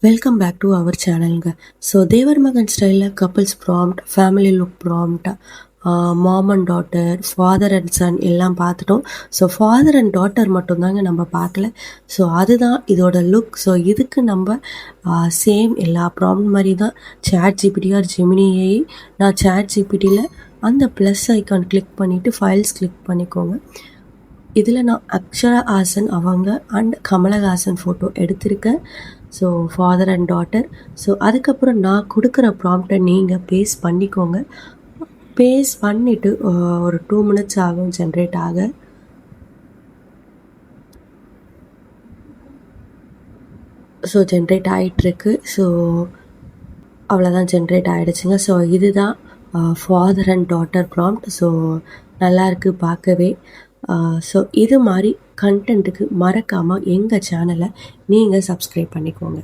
Welcome back to our சேனலுங்க. So Thevar Magan ஸ்டைலில் couples prompt, family look prompt, mom and daughter, father and son எல்லாம் பார்த்துட்டோம். So father and daughter மட்டும்தாங்க நம்ம பார்க்கல. ஸோ அதுதான் இதோட லுக். ஸோ இதுக்கு நம்ம சேம் எல்லா ப்ராம்ப்ட் மாதிரி தான் சாட் ஜிபிடி ஆர் ஜெமினியை நான் சாட் ஜிபிடியில் அந்த ப்ளஸ் ஐக்கான் கிளிக் பண்ணிவிட்டு ஃபைல்ஸ் கிளிக் பண்ணிக்கோங்க. இதில் நான் அக்ஷரா ஹாசன் அவங்க அண்ட் கமலஹாசன் ஃபோட்டோ எடுத்திருக்கேன். So father and daughter. So அதுக்கப்புறம் நான் கொடுக்குற ப்ராம்ப்டை நீங்கள் பேஸ்ட் பண்ணிக்கோங்க. பேஸ்ட் பண்ணிவிட்டு ஒரு 2 minutes ஆகும் ஜென்ரேட் ஆக. ஸோ ஜென்ரேட் ஆகிட்டுருக்கு. ஸோ அவ்வளோதான், ஜென்ரேட் ஆகிடுச்சுங்க. ஸோ இதுதான் father and daughter prompt. So நல்லாயிருக்கு பார்க்கவே. ஸோ இது மாதிரி கண்டென்ட்டுக்கு மறக்காமல் எங்கள் சேனலை நீங்கள் சப்ஸ்கிரைப் பண்ணிக்கோங்க.